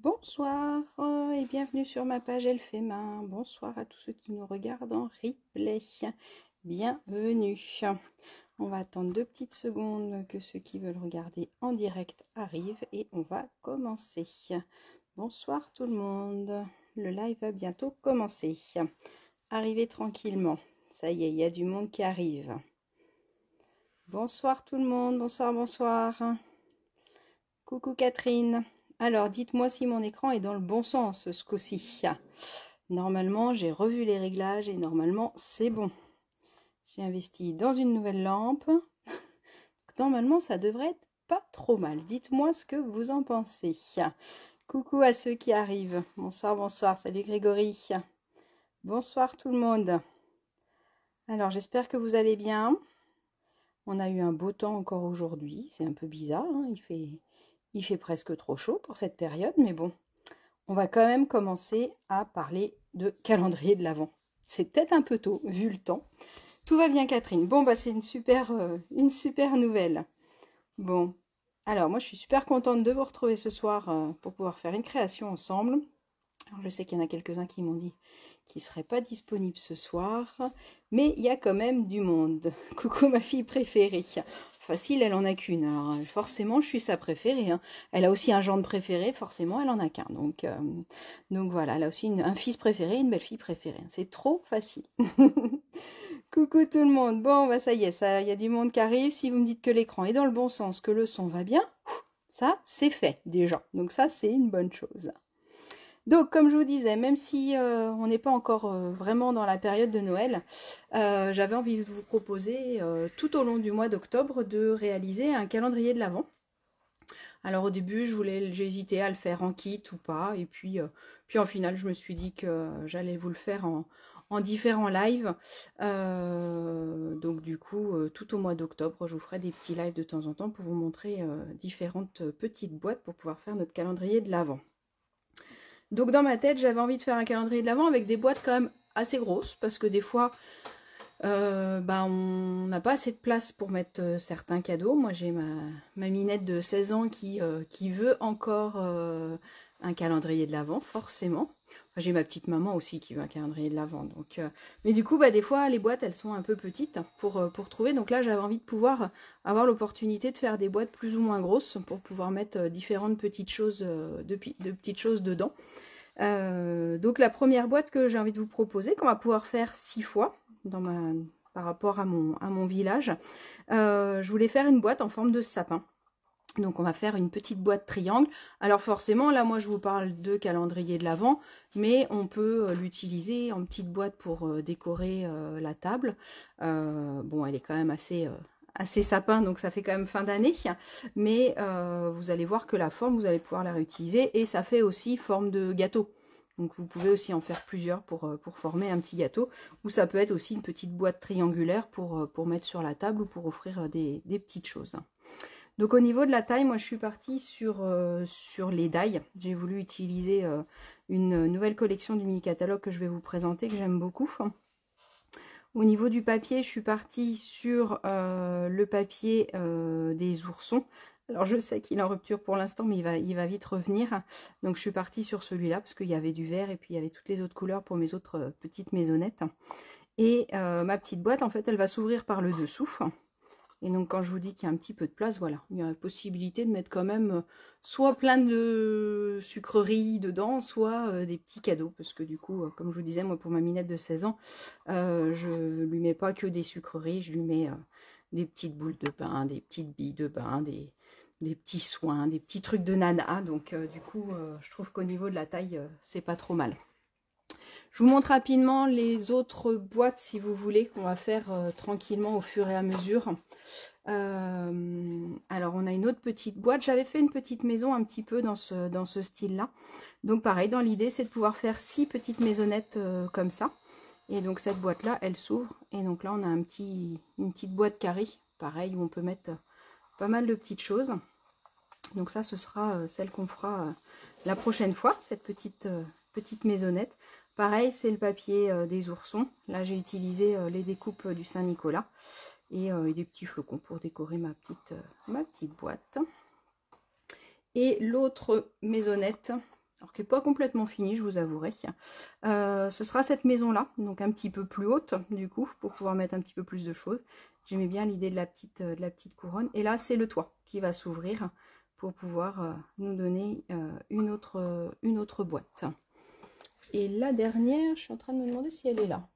Bonsoir et bienvenue sur ma page Elfémin. Bonsoir à tous ceux qui nous regardent en replay. Bienvenue. On va attendre 2 petites secondes que ceux qui veulent regarder en direct arrivent et on va commencer. Bonsoir tout le monde. Le live va bientôt commencer. Arrivez tranquillement. Ça y est, il y a du monde qui arrive. Bonsoir tout le monde. Bonsoir, bonsoir. Coucou Catherine. Alors, dites-moi si mon écran est dans le bon sens ce coup-ci. Normalement, j'ai revu les réglages et normalement, c'est bon. J'ai investi dans une nouvelle lampe. Normalement, ça devrait être pas trop mal. Dites-moi ce que vous en pensez. Coucou à ceux qui arrivent. Bonsoir, bonsoir. Salut Grégory. Bonsoir tout le monde. Alors, j'espère que vous allez bien. On a eu un beau temps encore aujourd'hui. C'est un peu bizarre, hein. Il fait presque trop chaud pour cette période, mais bon. On va quand même commencer à parler de calendrier de l'Avent. C'est peut-être un peu tôt, vu le temps. Tout va bien, Catherine. Bon, bah c'est une super nouvelle. Bon, alors moi, je suis super contente de vous retrouver ce soir pour pouvoir faire une création ensemble. Alors, je sais qu'il y en a quelques-uns qui m'ont dit qu'ils ne seraient pas disponibles ce soir, mais il y a quand même du monde. Coucou ma fille préférée. Facile, elle en a qu'une. Alors, forcément, je suis sa préférée, hein. Elle a aussi un gendre préféré, forcément, elle en a qu'un. Donc voilà, elle a aussi un fils préféré, une belle-fille préférée. C'est trop facile. Coucou tout le monde. Bon, bah ça y est, ça, il y a du monde qui arrive. Si vous me dites que l'écran est dans le bon sens, que le son va bien, ça, c'est fait déjà. Donc ça, c'est une bonne chose. Donc, comme je vous disais, même si on n'est pas encore vraiment dans la période de Noël, j'avais envie de vous proposer tout au long du mois d'octobre de réaliser un calendrier de l'Avent. Alors au début, j'ai hésité à le faire en kit ou pas, et puis en final, je me suis dit que j'allais vous le faire en différents lives. Donc du coup, tout au mois d'octobre, je vous ferai des petits lives de temps en temps pour vous montrer différentes petites boîtes pour pouvoir faire notre calendrier de l'Avent. Donc dans ma tête, j'avais envie de faire un calendrier de l'Avent avec des boîtes quand même assez grosses, parce que des fois, on n'a pas assez de place pour mettre certains cadeaux. Moi, j'ai ma minette de 16 ans qui veut encore un calendrier de l'Avent, forcément. Enfin, j'ai ma petite maman aussi qui veut un calendrier de l'Avent. Mais du coup, des fois, les boîtes, elles sont un peu petites pour trouver. Donc là, j'avais envie de pouvoir avoir l'opportunité de faire des boîtes plus ou moins grosses pour pouvoir mettre différentes petites choses, de petites choses dedans. Donc la première boîte que j'ai envie de vous proposer, qu'on va pouvoir faire 6 fois par rapport à mon village, je voulais faire une boîte en forme de sapin. Donc on va faire une petite boîte triangle. Alors forcément, là moi je vous parle de calendrier de l'Avent, mais on peut l'utiliser en petite boîte pour décorer la table. Bon, elle est quand même assez sapin, donc ça fait quand même fin d'année. Mais vous allez voir que la forme, vous allez pouvoir la réutiliser. Et ça fait aussi forme de gâteau. Donc vous pouvez aussi en faire plusieurs pour former un petit gâteau. Ou ça peut être aussi une petite boîte triangulaire pour mettre sur la table ou pour offrir des petites choses. Donc au niveau de la taille, moi je suis partie sur les die. J'ai voulu utiliser une nouvelle collection du mini-catalogue que je vais vous présenter, que j'aime beaucoup. Au niveau du papier, je suis partie sur le papier des oursons. Alors je sais qu'il est en rupture pour l'instant, mais il va vite revenir. Donc je suis partie sur celui-là parce qu'il y avait du vert et puis il y avait toutes les autres couleurs pour mes autres petites maisonnettes. Et ma petite boîte, en fait, elle va s'ouvrir par le dessous. Et donc quand je vous dis qu'il y a un petit peu de place, voilà, il y a la possibilité de mettre quand même soit plein de sucreries dedans, soit des petits cadeaux. Parce que du coup, comme je vous disais, moi pour ma minette de 16 ans, je lui mets pas que des sucreries, je lui mets des petites boules de bain, des petites billes de bain, des petits soins, des petits trucs de nana. Donc du coup, je trouve qu'au niveau de la taille, c'est pas trop mal. Je vous montre rapidement les autres boîtes si vous voulez qu'on va faire tranquillement au fur et à mesure. Alors on a une autre petite boîte. J'avais fait une petite maison un petit peu dans ce style-là. Donc pareil, dans l'idée c'est de pouvoir faire 6 petites maisonnettes comme ça. Et donc cette boîte-là, elle s'ouvre. Et donc là on a une petite boîte carrée, pareil, où on peut mettre pas mal de petites choses. Donc ça, ce sera celle qu'on fera la prochaine fois, cette petite maisonnette. Pareil, c'est le papier des oursons. Là, j'ai utilisé les découpes du Saint-Nicolas et des petits flocons pour décorer ma petite boîte. Et l'autre maisonnette, alors qui n'est pas complètement finie, je vous avouerai. Ce sera cette maison-là, donc un petit peu plus haute, du coup, pour pouvoir mettre un petit peu plus de choses. J'aimais bien l'idée de la petite couronne. Et là, c'est le toit qui va s'ouvrir pour pouvoir nous donner une autre boîte. Et la dernière, je suis en train de me demander si elle est là.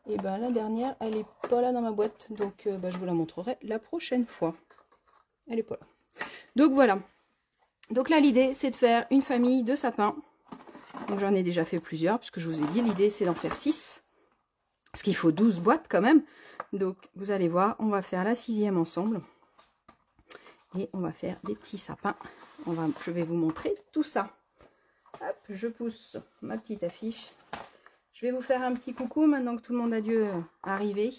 Et ben la dernière, elle n'est pas là dans ma boîte, donc je vous la montrerai la prochaine fois. Elle n'est pas là. Donc voilà. Donc là, l'idée, c'est de faire une famille de sapins. Donc j'en ai déjà fait plusieurs, puisque je vous ai dit, l'idée, c'est d'en faire 6. Parce qu'il faut 12 boîtes quand même. Donc vous allez voir, on va faire la 6e ensemble. Et on va faire des petits sapins. Je vais vous montrer tout ça. Hop, je pousse ma petite affiche. Je vais vous faire un petit coucou maintenant que tout le monde a dû arriver.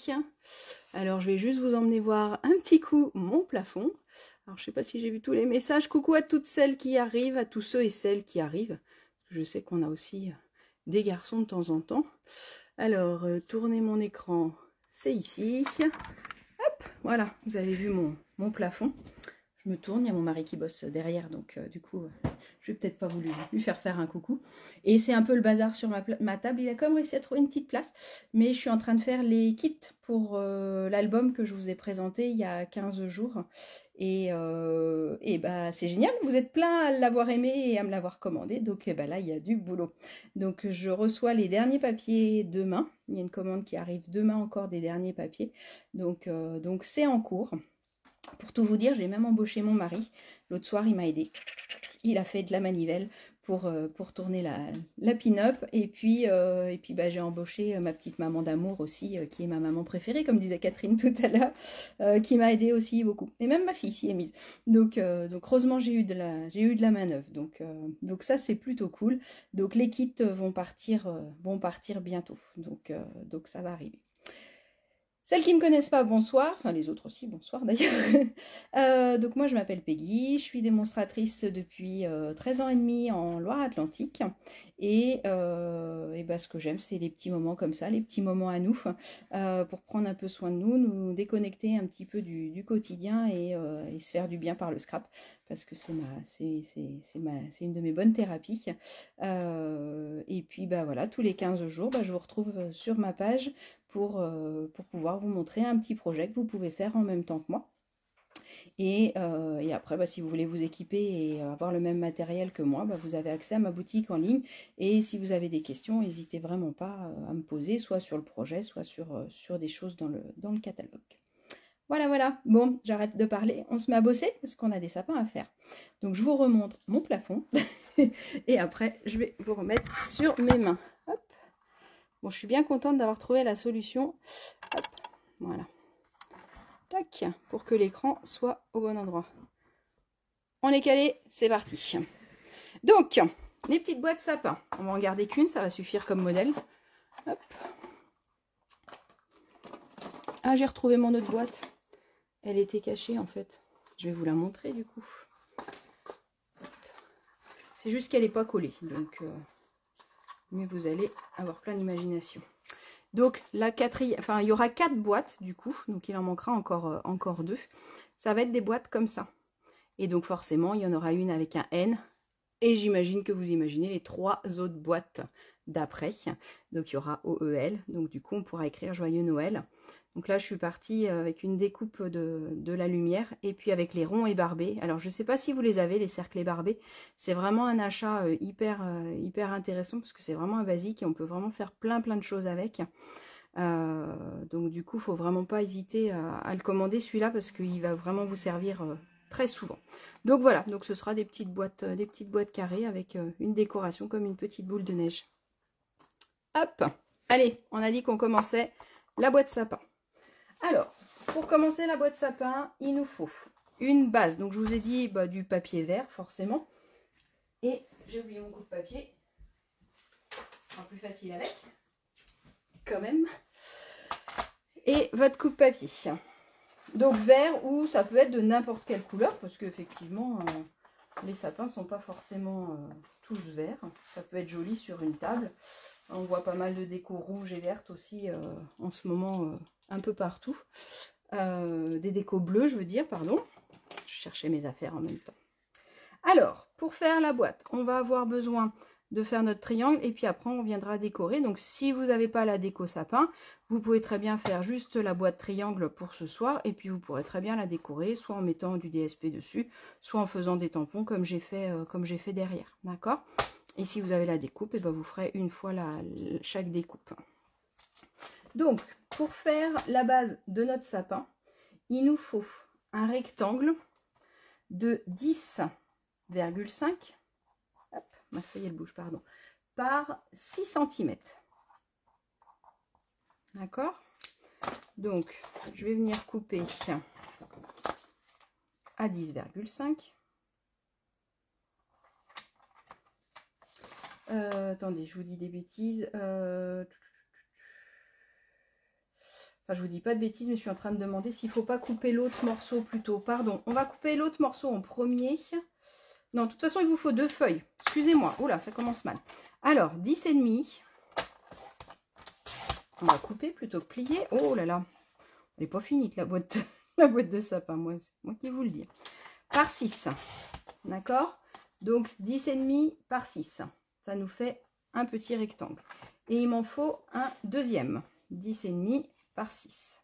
Alors, je vais juste vous emmener voir un petit coup mon plafond. Alors, je ne sais pas si j'ai vu tous les messages. Coucou à toutes celles qui arrivent, à tous ceux et celles qui arrivent. Je sais qu'on a aussi des garçons de temps en temps. Alors, tourner mon écran, c'est ici. Hop, voilà, vous avez vu mon plafond. Je me tourne, il y a mon mari qui bosse derrière, donc du coup, je vais peut-être pas voulu lui faire un coucou. Et c'est un peu le bazar sur ma table. Il a quand même réussi à trouver une petite place. Mais je suis en train de faire les kits pour l'album que je vous ai présenté il y a 15 jours. Et bah, c'est génial, vous êtes plein à l'avoir aimé et à me l'avoir commandé. Donc bah, là, il y a du boulot. Donc je reçois les derniers papiers demain. Il y a une commande qui arrive demain encore des derniers papiers. Donc c'est en cours. Pour tout vous dire, j'ai même embauché mon mari. L'autre soir, il m'a aidé. Il a fait de la manivelle pour tourner la pin-up. Et puis bah, j'ai embauché ma petite maman d'amour aussi, qui est ma maman préférée, comme disait Catherine tout à l'heure, qui m'a aidé aussi beaucoup. Et même ma fille s'y est mise. Donc heureusement, j'ai eu de la manœuvre. Donc ça, c'est plutôt cool. Donc les kits vont partir bientôt. Donc ça va arriver. Celles qui ne me connaissent pas, bonsoir. Enfin, les autres aussi, bonsoir d'ailleurs. Donc moi, je m'appelle Peggy. Je suis démonstratrice depuis 13 ans et demi en Loire-Atlantique. Et bah, ce que j'aime, c'est les petits moments comme ça, les petits moments à nous, pour prendre un peu soin de nous, nous déconnecter un petit peu du quotidien et se faire du bien par le scrap. Parce que c'est une de mes bonnes thérapies. Et puis, bah voilà, tous les 15 jours, bah, je vous retrouve sur ma page pour pouvoir vous montrer un petit projet que vous pouvez faire en même temps que moi. Et après, bah, si vous voulez vous équiper et avoir le même matériel que moi, bah, vous avez accès à ma boutique en ligne. Et si vous avez des questions, n'hésitez vraiment pas à me poser, soit sur le projet, soit sur des choses dans le catalogue. Voilà. Bon, j'arrête de parler. On se met à bosser parce qu'on a des sapins à faire. Donc, je vous remontre mon plafond. Et après, je vais vous remettre sur mes mains. Hop. Bon, je suis bien contente d'avoir trouvé la solution. Hop, voilà. Tac, pour que l'écran soit au bon endroit. On est calé, c'est parti. Donc, les petites boîtes sapins. On va en garder qu'une, ça va suffire comme modèle. Hop. Ah, j'ai retrouvé mon autre boîte. Elle était cachée en fait. Je vais vous la montrer du coup. C'est juste qu'elle n'est pas collée. Donc, mais vous allez avoir plein d'imagination. Donc, la quatrième, enfin, il y aura 4 boîtes du coup, donc il en manquera encore 2. Ça va être des boîtes comme ça. Et donc, forcément, il y en aura une avec un N. Et j'imagine que vous imaginez les 3 autres boîtes d'après. Donc, il y aura OEL. Donc, du coup, on pourra écrire Joyeux Noël. Donc là, je suis partie avec une découpe de la lumière et puis avec les ronds et barbés. Alors, je ne sais pas si vous les avez, les cercles et barbés. C'est vraiment un achat hyper intéressant parce que c'est vraiment un basique et on peut vraiment faire plein de choses avec. Donc, du coup, il ne faut vraiment pas hésiter à le commander celui-là parce qu'il va vraiment vous servir très souvent. Donc, voilà. Donc, ce sera des petites boîtes carrées avec une décoration comme une petite boule de neige. Hop! Allez, on a dit qu'on commençait la boîte sapin. Alors, pour commencer la boîte sapin, il nous faut une base. Donc, je vous ai dit du papier vert, forcément. Et j'ai oublié mon coup de papier. Ce sera plus facile avec. Quand même. Et votre coupe papier. Donc, vert ou ça peut être de n'importe quelle couleur. Parce qu'effectivement, les sapins ne sont pas forcément tous verts. Ça peut être joli sur une table. On voit pas mal de déco rouge et verte aussi en ce moment un peu partout. Des décos bleues, je veux dire, pardon. Je cherchais mes affaires en même temps. Alors, pour faire la boîte, on va avoir besoin de faire notre triangle et puis après on viendra décorer. Donc si vous n'avez pas la déco sapin, vous pouvez très bien faire juste la boîte triangle pour ce soir et puis vous pourrez très bien la décorer soit en mettant du DSP dessus, soit en faisant des tampons comme j'ai fait derrière, d'accord? Et si vous avez la découpe, et ben vous ferez une fois chaque découpe. Donc pour faire la base de notre sapin, il nous faut un rectangle de 10,5, hop, ma feuille elle bouge, pardon, par 6 cm. D'accord? Donc, je vais venir couper à 10,5. Attendez, je vous dis des bêtises. Enfin, je vous dis pas de bêtises, mais je suis en train de demander s'il ne faut pas couper l'autre morceau plus tôt. Pardon, on va couper l'autre morceau en premier. Non, de toute façon, il vous faut 2 feuilles. Excusez-moi. Oh là, ça commence mal. Alors, 10,5. On va couper plutôt que plier. Oh là là. Elle n'est pas finie la boîte, la boîte de sapin. Moi, c'est moi qui vous le dis. Par 6. D'accord? Donc, 10,5 par 6. Ça nous fait un petit rectangle. Et il m'en faut un deuxième. 10,5 par 6.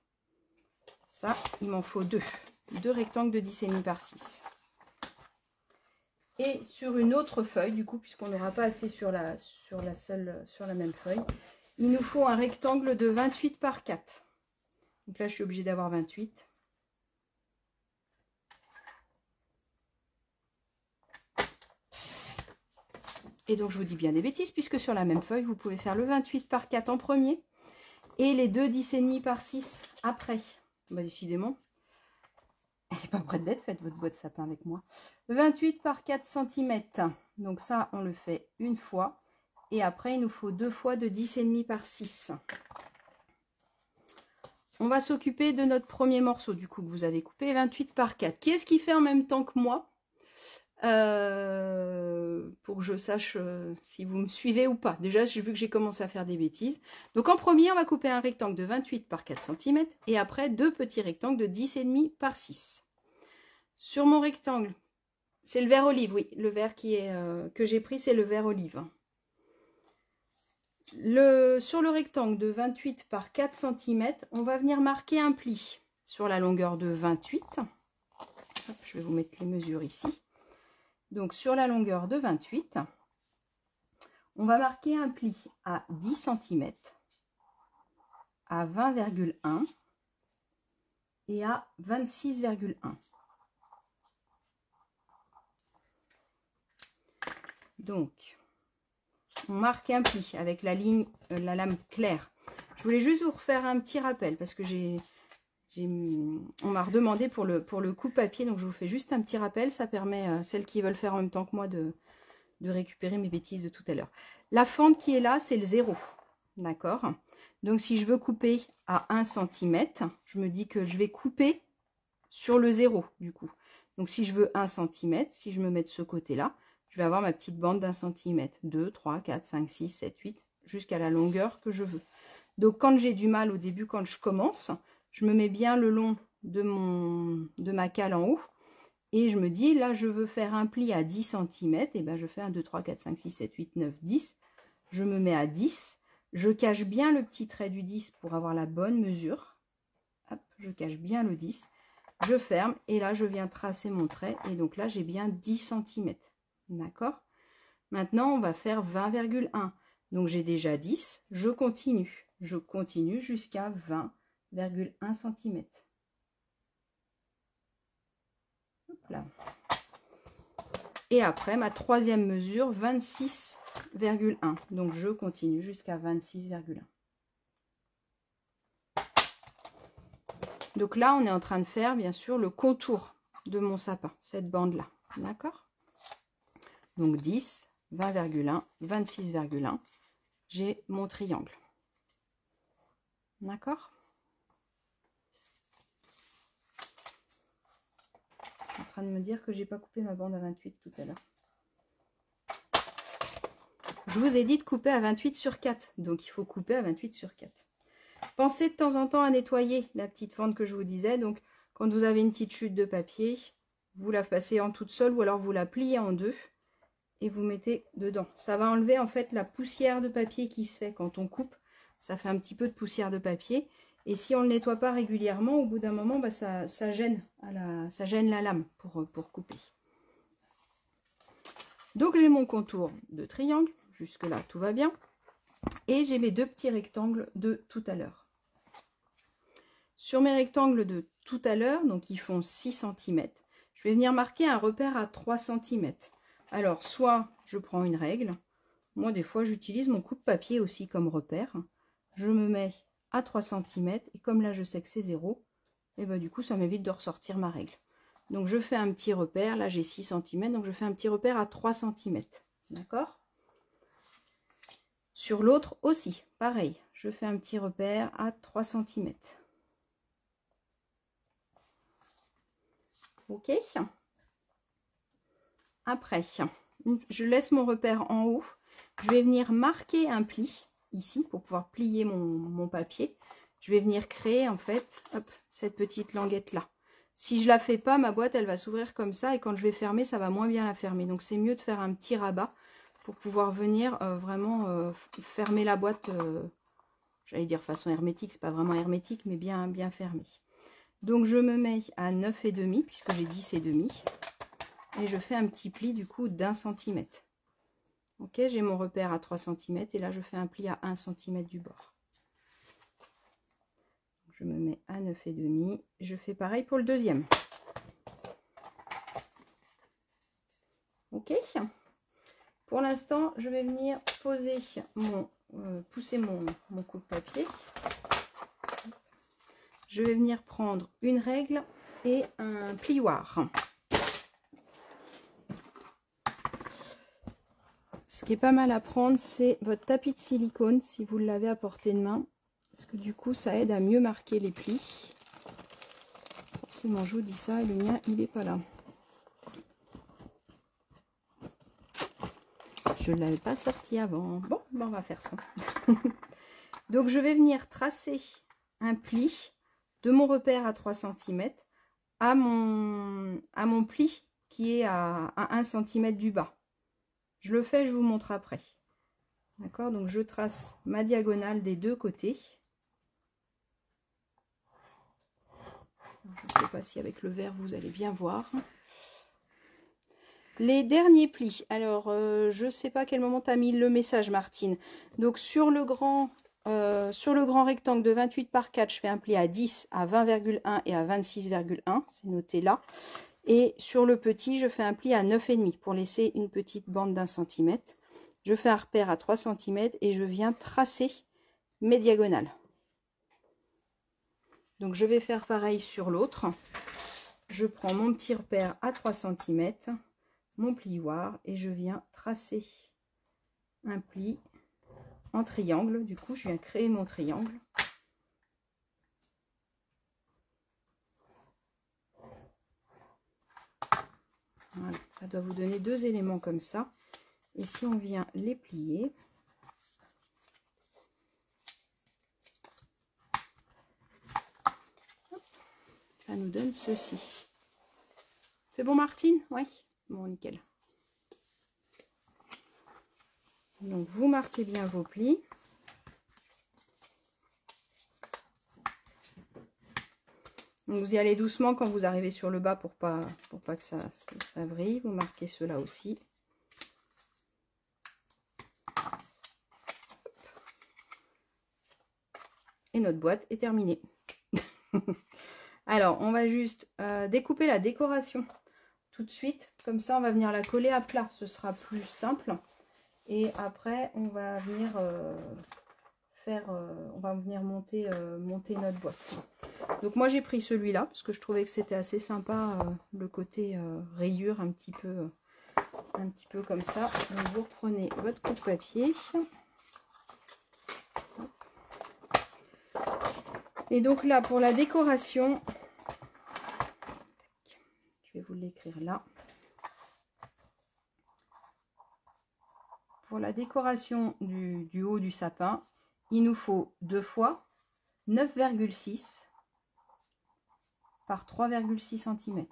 Ça, il m'en faut 2. 2 rectangles de 10,5 par 6. Et sur une autre feuille, du coup, puisqu'on n'aura pas assez sur la même feuille, il nous faut un rectangle de 28 par 4. Donc là, je suis obligée d'avoir 28. Et donc, je vous dis bien des bêtises, puisque sur la même feuille, vous pouvez faire le 28 par 4 en premier et les deux 10,5 par 6 après. Bah, décidément, elle n'est pas prête d'être faite, votre boîte de sapin avec moi. 28 par 4 cm. Donc ça, on le fait une fois. Et après, il nous faut 2 fois de 10,5 par 6. On va s'occuper de notre premier morceau, du coup, que vous avez coupé, 28 par 4. Qui est-ce qui fait en même temps que moi pour que je sache si vous me suivez ou pas. Déjà, j'ai vu que j'ai commencé à faire des bêtises. Donc, en premier, on va couper un rectangle de 28 par 4 cm. Et après, 2 petits rectangles de 10,5 par 6. Sur mon rectangle, c'est le vert olive, oui. Le vert que j'ai pris, c'est le vert olive. Sur le rectangle de 28 par 4 cm, on va venir marquer un pli sur la longueur de 28. Hop, je vais vous mettre les mesures ici. Donc, sur la longueur de 28, on va marquer un pli à 10 cm, à 20,1 et à 26,1. Donc, on marque un pli avec la ligne, la lame claire. Je voulais juste vous refaire un petit rappel parce que on m'a redemandé pour le coupe papier, donc je vous fais juste un petit rappel. Ça permet à celles qui veulent faire en même temps que moi de récupérer mes bêtises de tout à l'heure. La fente qui est là, c'est le 0. D'accord? Donc, si je veux couper à 1 cm, je me dis que je vais couper sur le 0, du coup. Donc, si je veux 1 cm, si je me mets de ce côté-là, je vais avoir ma petite bande d'1 cm. 2, 3, 4, 5, 6, 7, 8, jusqu'à la longueur que je veux. Donc, quand j'ai du mal au début, quand je commence, je me mets bien le long de ma cale en haut. Et je me dis, là, je veux faire un pli à 10 cm. Et ben, je fais 1, 2, 3, 4, 5, 6, 7, 8, 9, 10. Je me mets à 10. Je cache bien le petit trait du 10 pour avoir la bonne mesure. Hop, je cache bien le 10. Je ferme. Et là, je viens tracer mon trait. Et donc là, j'ai bien 10 cm. D'accord? Maintenant, on va faire 20,1. Donc, j'ai déjà 10. Je continue. Je continue jusqu'à 20,1 cm. Là. Et après, ma troisième mesure, 26,1. Donc, je continue jusqu'à 26,1. Donc là, on est en train de faire, bien sûr, le contour de mon sapin, cette bande-là. D'accord? Donc, 10, 20,1, 26,1. J'ai mon triangle. D'accord? Je suis en train de me dire que j'ai pas coupé ma bande à 28 tout à l'heure. Je vous ai dit de couper à 28 sur 4. Donc, il faut couper à 28 sur 4. Pensez de temps en temps à nettoyer la petite fente que je vous disais. Donc, quand vous avez une petite chute de papier, vous la passez en toute seule ou alors vous la pliez en deux. et vous mettez dedans. Ça va enlever en fait la poussière de papier qui se fait quand on coupe. Ça fait un petit peu de poussière de papier. Et si on ne le nettoie pas régulièrement, au bout d'un moment, bah, ça gêne la lame pour couper. Donc j'ai mon contour de triangle. Jusque là, tout va bien. Et j'ai mes deux petits rectangles de tout à l'heure. Sur mes rectangles de tout à l'heure, donc ils font 6 cm, je vais venir marquer un repère à 3 cm. Alors, soit je prends une règle. Moi, des fois, j'utilise mon coupe-papier aussi comme repère. Je me mets à 3 cm. Et comme là, je sais que c'est 0, et ben, du coup, ça m'évite de ressortir ma règle. Donc, je fais un petit repère. Là, j'ai 6 cm. Donc, je fais un petit repère à 3 cm. D'accord? Sur l'autre aussi, pareil. Je fais un petit repère à 3 cm. Ok? Après, je laisse mon repère en haut. Je vais venir marquer un pli ici pour pouvoir plier mon papier. Je vais venir créer en fait hop, cette petite languette là. Si je la fais pas, ma boîte elle va s'ouvrir comme ça et quand je vais fermer, ça va moins bien la fermer. Donc c'est mieux de faire un petit rabat pour pouvoir venir vraiment fermer la boîte. J'allais dire façon hermétique, c'est pas vraiment hermétique, mais bien fermé. Donc je me mets à 9,5 puisque j'ai 10,5. Et je fais un petit pli du coup d'1 cm. Ok, j'ai mon repère à 3 cm et là je fais un pli à 1 cm du bord. Je me mets à 9,5. Je fais pareil pour le deuxième. Ok. Pour l'instant, je vais venir poser pousser mon coupe-papier. Je vais venir prendre une règle et un plioir. Ce qui est pas mal à prendre, c'est votre tapis de silicone si vous l'avez à portée de main. Parce que du coup, ça aide à mieux marquer les plis. Forcément, je vous dis ça et le mien, il n'est pas là. Je ne l'avais pas sorti avant. Bon, ben on va faire ça. Donc, je vais venir tracer un pli de mon repère à 3 cm à mon pli qui est à 1 cm du bas. Je le fais, je vous montre après. D'accord? Donc, je trace ma diagonale des deux côtés. Je ne sais pas si avec le verre, vous allez bien voir. Les derniers plis. Alors, je ne sais pas à quel moment tu as mis le message, Martine. Donc, sur le grand rectangle de 28 par 4, je fais un pli à 10, à 20,1 et à 26,1. C'est noté là. Et sur le petit, je fais un pli à 9,5 pour laisser une petite bande d'1 cm. Je fais un repère à 3 cm et je viens tracer mes diagonales. Donc, je vais faire pareil sur l'autre. Je prends mon petit repère à 3 cm, mon plioir, et je viens tracer un pli en triangle. Du coup, je viens créer mon triangle. Voilà, ça doit vous donner deux éléments comme ça. Et si on vient les plier, ça nous donne ceci. C'est bon, Martine? Oui. Bon, nickel. Donc, vous marquez bien vos plis. Donc, vous y allez doucement quand vous arrivez sur le bas pour pas que ça vrille. Vous marquez ceux-là aussi. Et notre boîte est terminée. Alors, on va juste découper la décoration tout de suite. Comme ça, on va venir la coller à plat. Ce sera plus simple. Et après, on va venir monter notre boîte. Donc moi, j'ai pris celui-là parce que je trouvais que c'était assez sympa, le côté rayure un petit peu comme ça. Donc vous reprenez votre coupe-papier. Et donc là, pour la décoration, je vais vous l'écrire là. Pour la décoration du haut du sapin, il nous faut 2 fois 9,6 par 3,6 cm.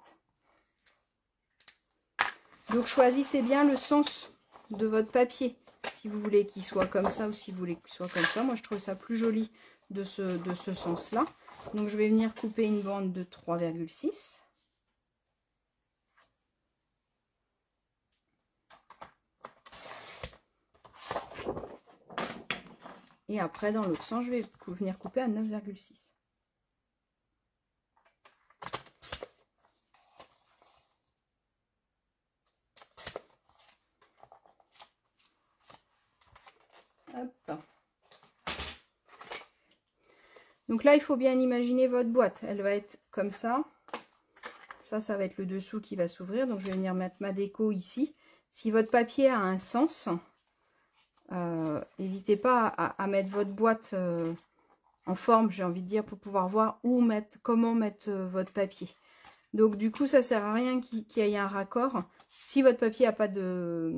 Donc choisissez bien le sens de votre papier. Si vous voulez qu'il soit comme ça ou si vous voulez qu'il soit comme ça. Moi, je trouve ça plus joli de ce sens-là. Donc, je vais venir couper une bande de 3,6. Et après, dans l'autre sens, je vais venir couper à 9,6. Hop. Donc là, il faut bien imaginer votre boîte. Elle va être comme ça. Ça va être le dessous qui va s'ouvrir. Donc, je vais venir mettre ma déco ici. Si votre papier a un sens, n'hésitez pas à mettre votre boîte en forme, j'ai envie de dire, pour pouvoir voir comment mettre votre papier. Donc, du coup, ça sert à rien qu'il y ait un raccord. Si votre papier n'a pas de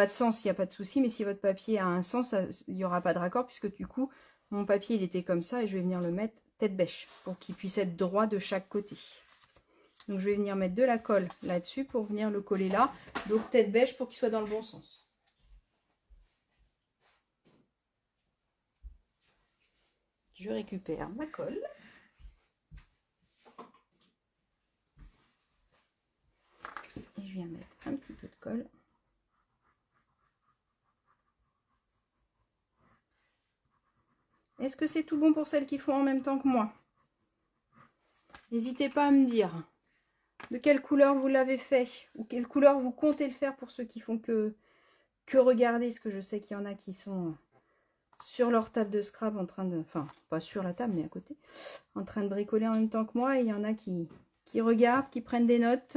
sens, il n'y a pas de souci. Mais si votre papier a un sens, il n'y aura pas de raccord, puisque du coup, mon papier, il était comme ça. Et je vais venir le mettre tête bêche pour qu'il puisse être droit de chaque côté. Donc, je vais venir mettre de la colle là-dessus pour venir le coller là. Donc, tête bêche pour qu'il soit dans le bon sens. Je récupère ma colle. Et je viens mettre un petit peu de colle. Est-ce que c'est tout bon pour celles qui font en même temps que moi? N'hésitez pas à me dire de quelle couleur vous l'avez fait ou quelle couleur vous comptez le faire pour ceux qui font que regarder. Parce que je sais qu'il y en a qui sont sur leur table de scrap en train de... Enfin, pas sur la table, mais à côté. En train de bricoler en même temps que moi. Et il y en a qui regardent, qui prennent des notes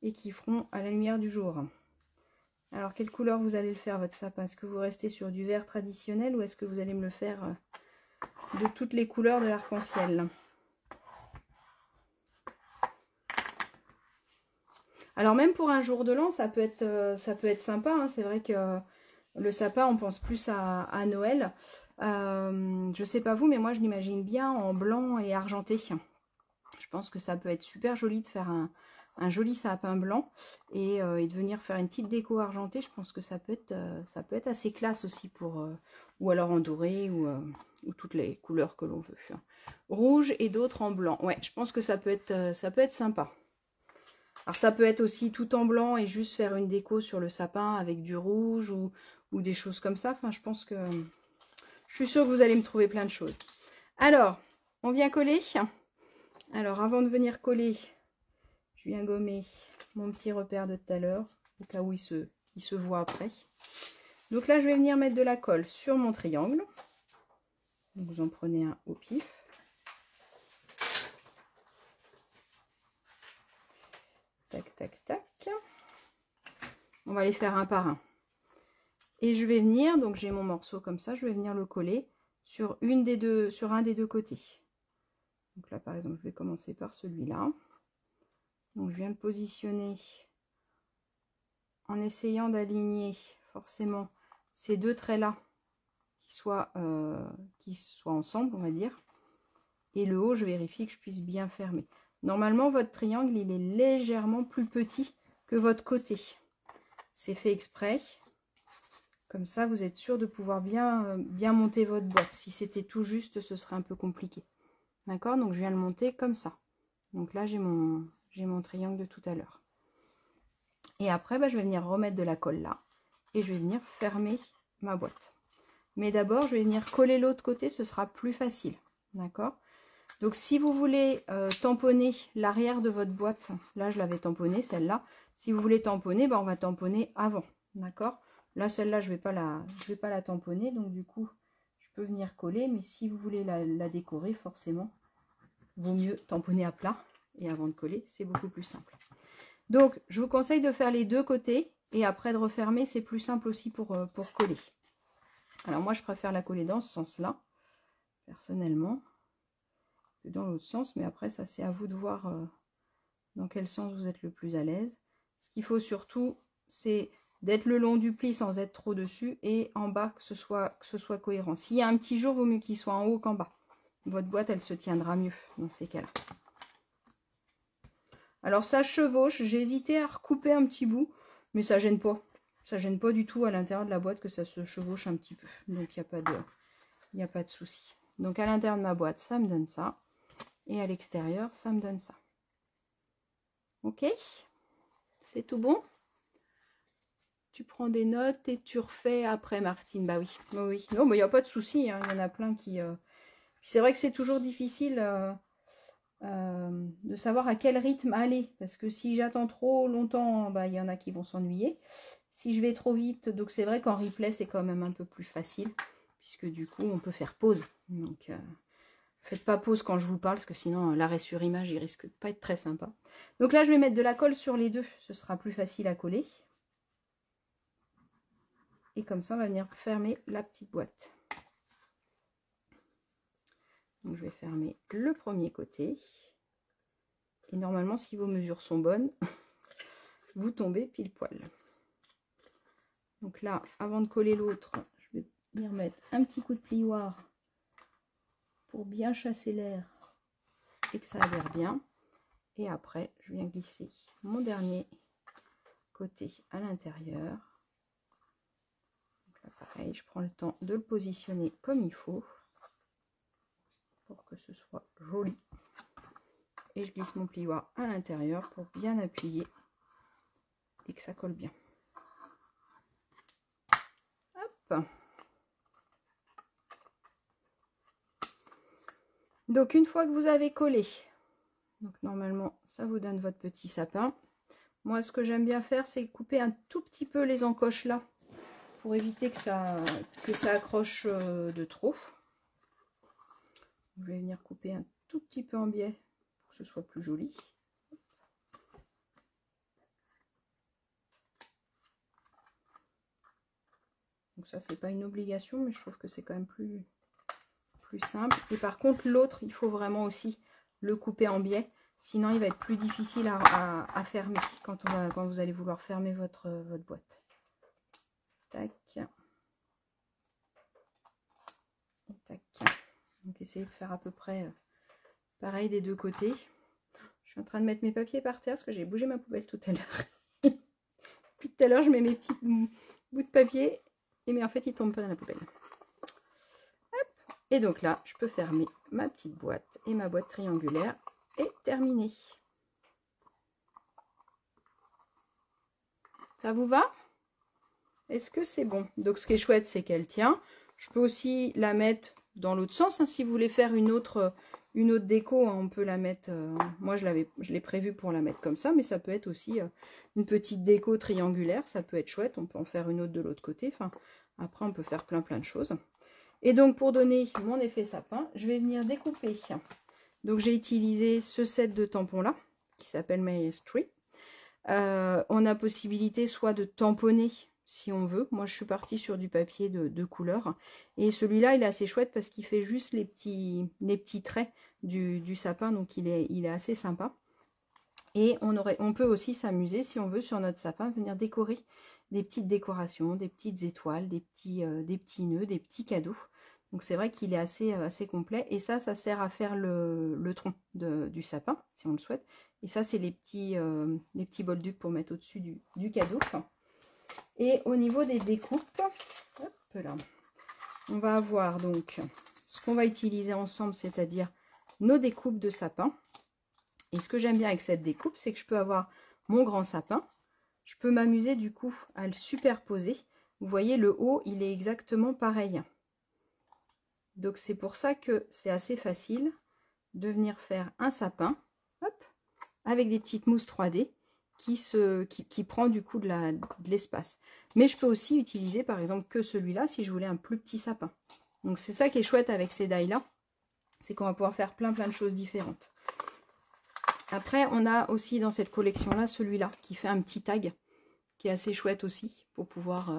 et qui feront à la lumière du jour. Alors, quelle couleur vous allez le faire, votre sapin? Est-ce que vous restez sur du vert traditionnel ou est-ce que vous allez me le faire de toutes les couleurs de l'arc-en-ciel? Alors, même pour un jour de l'an, ça peut être sympa. Hein. C'est vrai que le sapin, on pense plus à Noël. Je sais pas vous, mais moi, je l'imagine bien en blanc et argenté. Je pense que ça peut être super joli de faire un joli sapin blanc et de venir faire une petite déco argentée. Je pense que ça peut être assez classe aussi pour ou alors en doré ou toutes les couleurs que l'on veut. Rouge et d'autres en blanc. Ouais, je pense que ça peut être sympa. Alors ça peut être aussi tout en blanc et juste faire une déco sur le sapin avec du rouge ou des choses comme ça. Enfin, je pense que je suis sûre que vous allez me trouver plein de choses. Alors, on vient coller. Alors, avant de venir coller, je viens gommer mon petit repère de tout à l'heure, au cas où il se voit après. Donc là, je vais venir mettre de la colle sur mon triangle. Donc, vous en prenez un au pif. Tac, tac, tac. On va les faire un par un. Et je vais venir, donc j'ai mon morceau comme ça, je vais venir le coller sur un des deux côtés. Donc là, par exemple, je vais commencer par celui-là. Donc, je viens le positionner en essayant d'aligner forcément ces deux traits-là qui soient ensemble, on va dire. Et le haut, je vérifie que je puisse bien fermer. Normalement, votre triangle, il est légèrement plus petit que votre côté. C'est fait exprès. Comme ça, vous êtes sûr de pouvoir bien monter votre boîte. Si c'était tout juste, ce serait un peu compliqué. D'accord? Donc, je viens le monter comme ça. Donc là, j'ai mon triangle de tout à l'heure. Et après, je vais venir remettre de la colle là. Et je vais venir fermer ma boîte. Mais d'abord, je vais venir coller l'autre côté. Ce sera plus facile. D'accord? Donc, si vous voulez tamponner l'arrière de votre boîte, là, je l'avais tamponnée, celle-là. Si vous voulez tamponner, on va tamponner avant. D'accord? Là, celle-là, je vais pas la tamponner. Donc, du coup, je peux venir coller. Mais si vous voulez la décorer, forcément, vaut mieux tamponner à plat. Et avant de coller, c'est beaucoup plus simple. Donc, je vous conseille de faire les deux côtés. Et après de refermer, c'est plus simple aussi pour coller. Alors, moi, je préfère la coller dans ce sens-là, personnellement, que dans l'autre sens. Mais après, ça, c'est à vous de voir dans quel sens vous êtes le plus à l'aise. Ce qu'il faut surtout, c'est d'être le long du pli sans être trop dessus. Et en bas, que ce soit cohérent. S'il y a un petit jour, il vaut mieux qu'il soit en haut qu'en bas. Votre boîte, elle se tiendra mieux dans ces cas-là. Alors ça chevauche, j'ai hésité à recouper un petit bout, Mais ça gêne pas. Ça gêne pas du tout à l'intérieur de la boîte que ça se chevauche un petit peu. Donc il n'y a pas de souci. Donc à l'intérieur de ma boîte, ça me donne ça. Et à l'extérieur, ça me donne ça. Ok? C'est tout bon? Tu prends des notes et tu refais après, Martine. Bah oui, oui. Non, mais il n'y a pas de souci. Hein. Il y en a plein qui... C'est vrai que c'est toujours difficile de savoir à quel rythme aller. Parce que si j'attends trop longtemps, bah, il y en a qui vont s'ennuyer. Si je vais trop vite, donc c'est vrai qu'en replay, c'est quand même un peu plus facile. Puisque du coup, on peut faire pause. Donc, faites pas pause quand je vous parle, parce que sinon, l'arrêt sur image, il risque de pas être très sympa. Donc là, je vais mettre de la colle sur les deux. Ce sera plus facile à coller. Et comme ça, on va venir fermer la petite boîte. Donc, je vais fermer le premier côté. Et normalement, si vos mesures sont bonnes, vous tombez pile poil. Donc là, avant de coller l'autre, je vais venir mettre un petit coup de plioir pour bien chasser l'air et que ça adhère bien. Et après, je viens glisser mon dernier côté à l'intérieur. Donc là, pareil, je prends le temps de le positionner comme il faut pour que ce soit joli. Et je glisse mon plioir à l'intérieur pour bien appuyer et que ça colle bien. Hop. Donc une fois que vous avez collé, donc normalement ça vous donne votre petit sapin. Moi ce que j'aime bien faire, c'est couper un tout petit peu les encoches là pour éviter que ça accroche de trop. Je vais venir couper un tout petit peu en biais pour que ce soit plus joli. Donc ça c'est pas une obligation, mais je trouve que c'est quand même plus simple. Et par contre l'autre, il faut vraiment aussi le couper en biais, sinon il va être plus difficile à fermer quand vous allez vouloir fermer votre boîte. Tac. Et tac. Donc essayez de faire à peu près pareil des deux côtés. Je suis en train de mettre mes papiers par terre parce que j'ai bougé ma poubelle tout à l'heure. Depuis tout à l'heure je mets mes petits bouts de papier mais en fait ils tombent pas dans la poubelle. Et donc là, je peux fermer ma petite boîte et ma boîte triangulaire est terminée. Ça vous va? Est-ce que c'est bon? Donc ce qui est chouette, c'est qu'elle tient. Je peux aussi la mettre dans l'autre sens. Hein, si vous voulez faire une autre déco, hein, on peut la mettre... moi, je l'ai prévu pour la mettre comme ça, mais ça peut être aussi une petite déco triangulaire. Ça peut être chouette. On peut en faire une autre de l'autre côté. Enfin, après, on peut faire plein de choses. Et donc pour donner mon effet sapin, je vais venir découper. Donc j'ai utilisé ce set de tampons là, qui s'appelle Maestri. On a possibilité soit de tamponner si on veut. Moi je suis partie sur du papier de couleur. Et celui-là il est assez chouette parce qu'il fait juste les petits traits du sapin. Donc il est assez sympa. Et on peut aussi s'amuser si on veut sur notre sapin, venir décorer des petites décorations, des petites étoiles, des petits nœuds, des petits cadeaux. Donc c'est vrai qu'il est assez complet. Et ça sert à faire le tronc du sapin, si on le souhaite. Et ça, c'est les petits bolducs pour mettre au-dessus du cadeau. Et au niveau des découpes, hop là, on va avoir donc ce qu'on va utiliser ensemble, c'est-à-dire nos découpes de sapin. Et ce que j'aime bien avec cette découpe, c'est que je peux avoir mon grand sapin. Je peux m'amuser du coup à le superposer. Vous voyez, le haut, il est exactement pareil. Donc c'est pour ça que c'est assez facile de venir faire un sapin, hop, avec des petites mousses 3D qui prend du coup de l'espace. Mais je peux aussi utiliser par exemple que celui-là si je voulais un plus petit sapin. Donc c'est ça qui est chouette avec ces die-là, c'est qu'on va pouvoir faire plein de choses différentes. Après, on a aussi dans cette collection-là, celui-là, qui fait un petit tag, qui est assez chouette aussi, pour pouvoir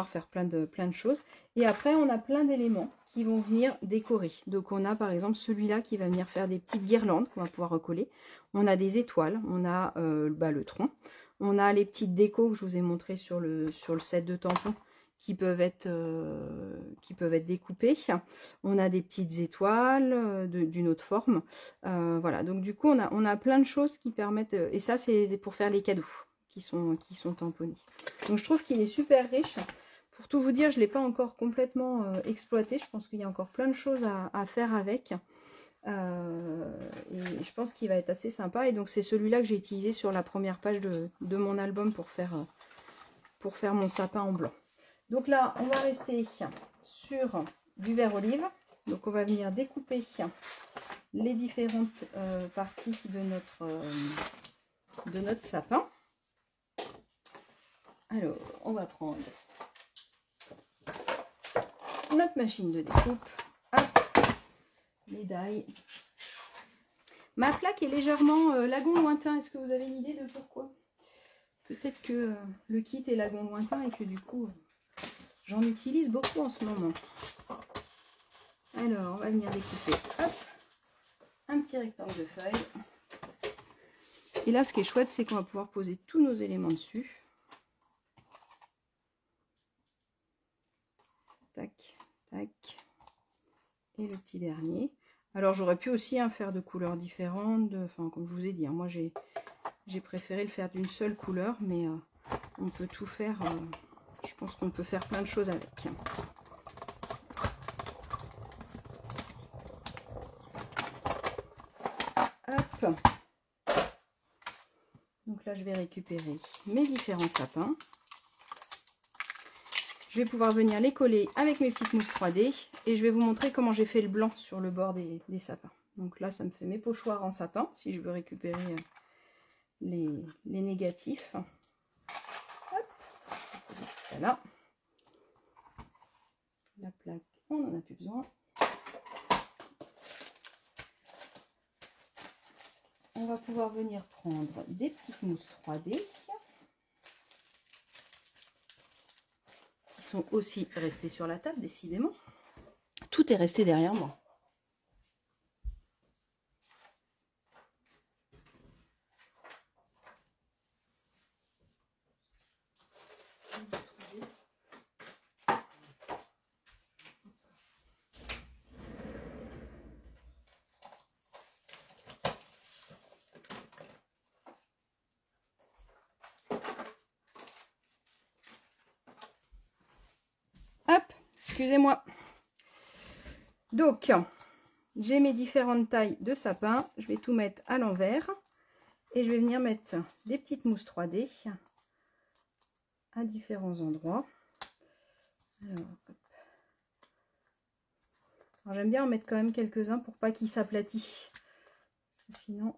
faire plein de choses. Et après, on a plein d'éléments qui vont venir décorer. Donc, on a par exemple celui-là qui va venir faire des petites guirlandes qu'on va pouvoir recoller. On a des étoiles, on a le tronc. On a les petites décos que je vous ai montré sur le set de tampons, qui peuvent être découpées. On a des petites étoiles d'une autre forme. Voilà, donc du coup, on a plein de choses qui permettent... et ça, c'est pour faire les cadeaux. qui sont tamponnés. Donc je trouve qu'il est super riche. Pour tout vous dire, je ne l'ai pas encore complètement exploité. Je pense qu'il y a encore plein de choses à faire avec. Et je pense qu'il va être assez sympa. Et donc c'est celui-là que j'ai utilisé sur la première page de mon album pour faire mon sapin en blanc. Donc là, on va rester sur du vert olive. Donc on va venir découper les différentes parties de notre sapin. Alors, on va prendre notre machine de découpe. Hop, les die. Ma plaque est légèrement lagon lointain. Est-ce que vous avez une idée de pourquoi? Peut-être que le kit est lagon lointain et que du coup, j'en utilise beaucoup en ce moment. Alors, on va venir découper, hop, un petit rectangle de feuilles. Et là, ce qui est chouette, c'est qu'on va pouvoir poser tous nos éléments dessus. Tac, tac. Et le petit dernier. Alors, j'aurais pu aussi faire de couleurs différentes. Enfin, comme je vous ai dit, moi, j'ai préféré le faire d'une seule couleur. Mais on peut tout faire. Je pense qu'on peut faire plein de choses avec. Hop. Donc là, je vais récupérer mes différents sapins. Je vais pouvoir venir les coller avec mes petites mousses 3D. Et je vais vous montrer comment j'ai fait le blanc sur le bord des sapins. Donc là, ça me fait mes pochoirs en sapin, si je veux récupérer les négatifs. Hop, tout ça là. La plaque, on n'en a plus besoin. On va pouvoir venir prendre des petites mousses 3D. Qui sont aussi restées sur la table, décidément. Tout est resté derrière moi. Hop, excusez-moi. Donc, j'ai mes différentes tailles de sapin. Je vais tout mettre à l'envers. Et je vais venir mettre des petites mousses 3D à différents endroits. Alors j'aime bien en mettre quand même quelques-uns pour pas qu'ils s'aplatissent. Sinon,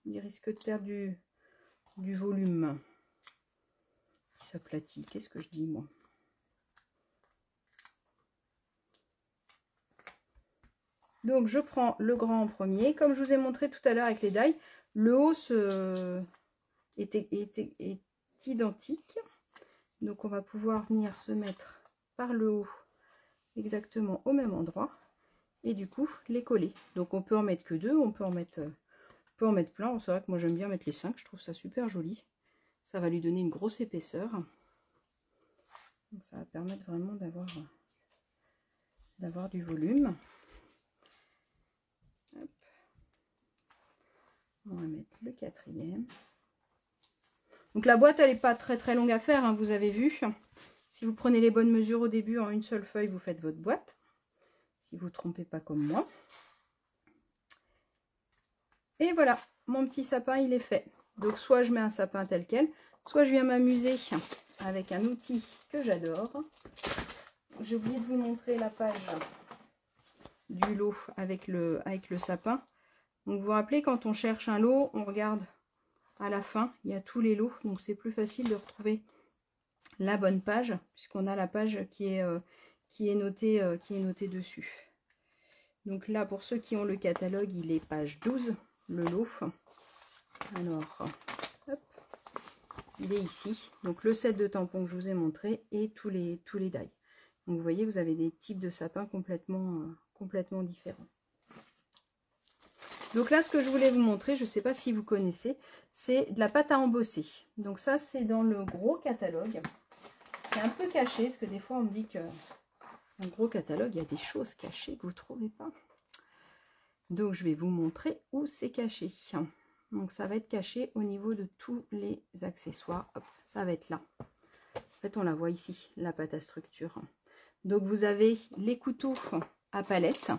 il risque de perdre du volume. Il s'aplatit. Qu'est-ce que je dis, moi? Donc je prends le grand en premier. Comme je vous ai montré tout à l'heure avec les die, le haut est identique. Donc on va pouvoir venir se mettre par le haut exactement au même endroit. Et du coup les coller. Donc on peut en mettre que deux, on peut en mettre plein. C'est vrai que moi j'aime bien mettre les 5, je trouve ça super joli. Ça va lui donner une grosse épaisseur. Donc ça va permettre vraiment d'avoir du volume. Hop. On va mettre le quatrième. Donc la boîte elle n'est pas très longue à faire, hein, vous avez vu. Si vous prenez les bonnes mesures au début en une seule feuille, vous faites votre boîte. Si vous ne trompez pas comme moi. Et voilà, mon petit sapin il est fait. Donc soit je mets un sapin tel quel, soit je viens m'amuser avec un outil que j'adore. J'ai oublié de vous montrer la page du lot avec le sapin. Donc vous vous rappelez, quand on cherche un lot, on regarde à la fin, il y a tous les lots. Donc c'est plus facile de retrouver la bonne page, puisqu'on a la page qui est notée dessus. Donc là, pour ceux qui ont le catalogue, il est page 12, le lot. Alors, hop, il est ici. Donc le set de tampons que je vous ai montré et tous les die. Donc vous voyez, vous avez des types de sapins complètement différents. Donc là, ce que je voulais vous montrer, je ne sais pas si vous connaissez, c'est de la pâte à embosser. Donc ça, c'est dans le gros catalogue. C'est un peu caché, parce que des fois, on me dit que dans le gros catalogue, il y a des choses cachées que vous ne trouvez pas. Donc je vais vous montrer où c'est caché. Donc ça va être caché au niveau de tous les accessoires. Hop, ça va être là. En fait, on la voit ici, la pâte à structure. Donc vous avez les couteaux à palette.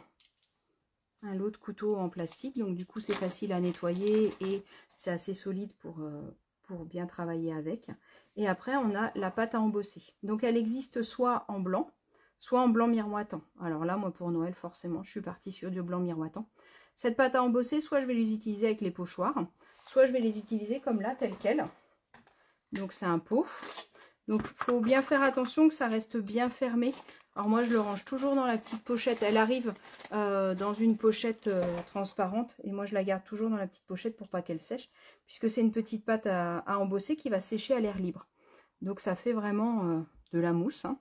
L'autre couteau en plastique. Donc du coup, c'est facile à nettoyer et c'est assez solide pour bien travailler avec. Et après, on a la pâte à embosser. Donc elle existe soit en blanc, soit en blanc miroitant. Alors là, moi, pour Noël, forcément, je suis partie sur du blanc miroitant. Cette pâte à embosser, soit je vais les utiliser avec les pochoirs, soit je vais les utiliser comme là, telle quelle. Donc c'est un pot. Donc il faut bien faire attention que ça reste bien fermé. Alors moi, je le range toujours dans la petite pochette. Elle arrive dans une pochette transparente. Et moi, je la garde toujours dans la petite pochette pour pas qu'elle sèche. Puisque c'est une petite pâte à embosser qui va sécher à l'air libre. Donc ça fait vraiment de la mousse. Hein.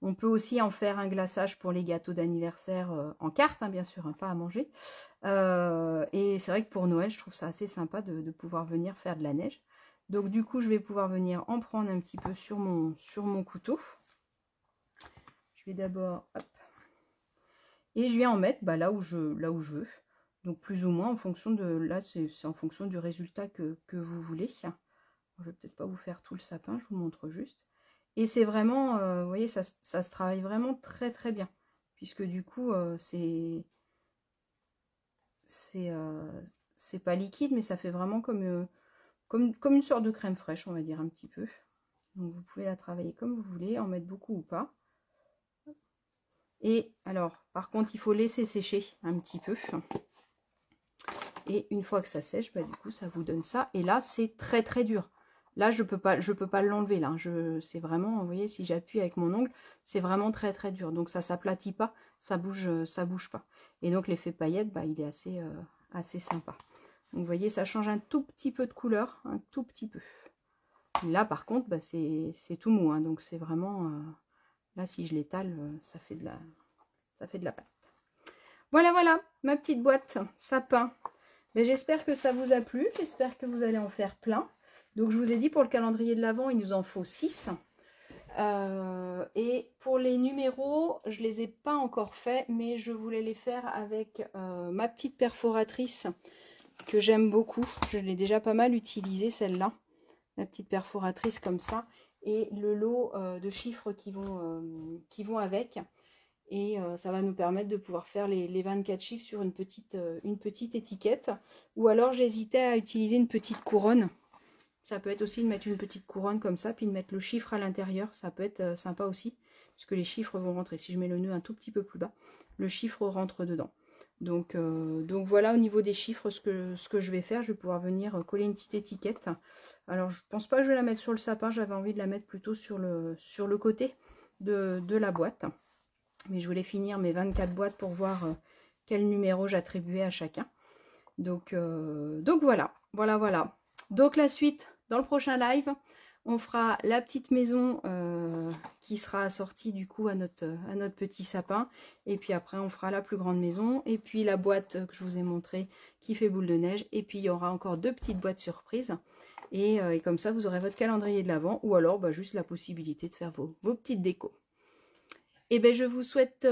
On peut aussi en faire un glaçage pour les gâteaux d'anniversaire en carte, hein, bien sûr, hein, pas à manger. Et c'est vrai que pour Noël, je trouve ça assez sympa de pouvoir venir faire de la neige. Donc du coup, je vais pouvoir venir en prendre un petit peu sur mon couteau. Je vais d'abord... Et je viens en mettre là où je veux. Donc plus ou moins en fonction de... Là, c'est en fonction du résultat que vous voulez. Je vais peut-être pas vous faire tout le sapin, je vous montre juste. Et c'est vraiment, vous voyez, ça se travaille vraiment très très bien. Puisque du coup, c'est pas liquide, mais ça fait vraiment comme une sorte de crème fraîche, on va dire un petit peu. Donc vous pouvez la travailler comme vous voulez, en mettre beaucoup ou pas. Et alors, par contre, il faut laisser sécher un petit peu. Et une fois que ça sèche, du coup, ça vous donne ça. Et là, c'est très très dur. Là, je peux pas l'enlever. Là, c'est vraiment, vous voyez, si j'appuie avec mon ongle, c'est vraiment très très dur. Donc ça s'aplatit pas, ça bouge pas. Et donc l'effet paillette, il est assez sympa. Donc vous voyez, ça change un tout petit peu de couleur, un tout petit peu. Là, par contre, c'est tout mou. Hein, donc c'est vraiment, là, si je l'étale, ça fait de la pâte. Voilà, voilà, ma petite boîte sapin. J'espère que ça vous a plu, j'espère que vous allez en faire plein. Donc je vous ai dit, pour le calendrier de l'Avent, il nous en faut 6. Et pour les numéros, je ne les ai pas encore faits, mais je voulais les faire avec ma petite perforatrice que j'aime beaucoup. Je l'ai déjà pas mal utilisée, celle-là. La petite perforatrice comme ça. Et le lot de chiffres qui vont avec. Et ça va nous permettre de pouvoir faire les 24 chiffres sur une petite étiquette. Ou alors j'hésitais à utiliser une petite couronne. Ça peut être aussi de mettre une petite couronne comme ça, puis de mettre le chiffre à l'intérieur. Ça peut être sympa aussi, puisque les chiffres vont rentrer. Si je mets le nœud un tout petit peu plus bas, le chiffre rentre dedans. Donc voilà, au niveau des chiffres, ce que je vais faire, je vais pouvoir venir coller une petite étiquette. Alors je pense pas que je vais la mettre sur le sapin, j'avais envie de la mettre plutôt sur le côté de la boîte. Mais je voulais finir mes 24 boîtes pour voir quel numéro j'attribuais à chacun. Donc voilà. Donc la suite, dans le prochain live, on fera la petite maison qui sera assortie du coup à notre petit sapin. Et puis après, on fera la plus grande maison. Et puis la boîte que je vous ai montrée qui fait boule de neige. Et puis il y aura encore 2 petites boîtes surprises. Et comme ça, vous aurez votre calendrier de l'Avent. Ou alors juste la possibilité de faire vos petites décos. Et je vous souhaite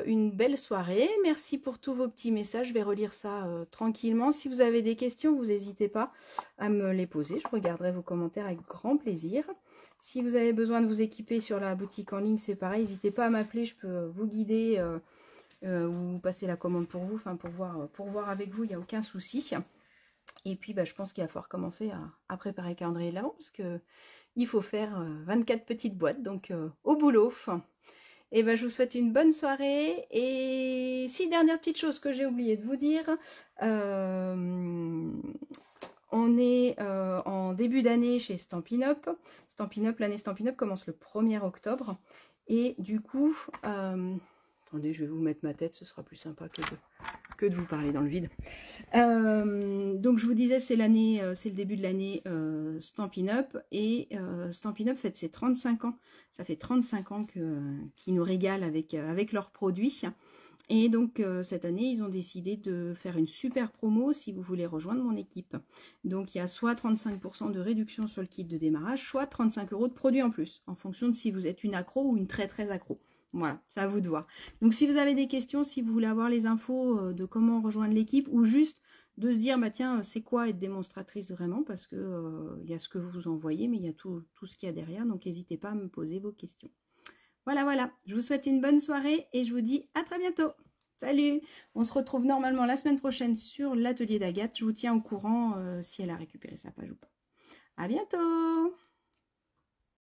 une belle soirée. Merci pour tous vos petits messages. Je vais relire ça tranquillement. Si vous avez des questions, vous n'hésitez pas à me les poser. Je regarderai vos commentaires avec grand plaisir. Si vous avez besoin de vous équiper sur la boutique en ligne, c'est pareil. N'hésitez pas à m'appeler. Je peux vous guider ou passer la commande pour vous. Enfin, pour voir avec vous, il n'y a aucun souci. Et puis, je pense qu'il va falloir commencer à préparer le calendrier de l'Avent parce qu'il faut faire 24 petites boîtes. Donc, au boulot. Et je vous souhaite une bonne soirée. Et si, dernière petite chose que j'ai oublié de vous dire, on est en début d'année chez Stampin' Up. L'année Stampin' Up commence le 1er octobre. Et du coup, attendez, je vais vous mettre ma tête, ce sera plus sympa que de vous parler dans le vide. Donc je vous disais, c'est le début de l'année Stampin' Up, et Stampin' Up fête ses 35 ans. Ça fait 35 ans qu'ils nous régalent avec leurs produits. Et donc cette année, ils ont décidé de faire une super promo si vous voulez rejoindre mon équipe. Donc il y a soit 35% de réduction sur le kit de démarrage, soit 35 € de produits en plus, en fonction de si vous êtes une accro ou une très très accro. Voilà, c'est à vous de voir. Donc si vous avez des questions, si vous voulez avoir les infos de comment rejoindre l'équipe, ou juste de se dire, bah tiens, c'est quoi être démonstratrice vraiment, parce que il y a ce que vous envoyez, mais il y a tout ce qu'il y a derrière, donc n'hésitez pas à me poser vos questions. Voilà, voilà, je vous souhaite une bonne soirée et je vous dis à très bientôt. Salut! On se retrouve normalement la semaine prochaine sur l'atelier d'Agathe. Je vous tiens au courant si elle a récupéré sa page ou pas. À bientôt!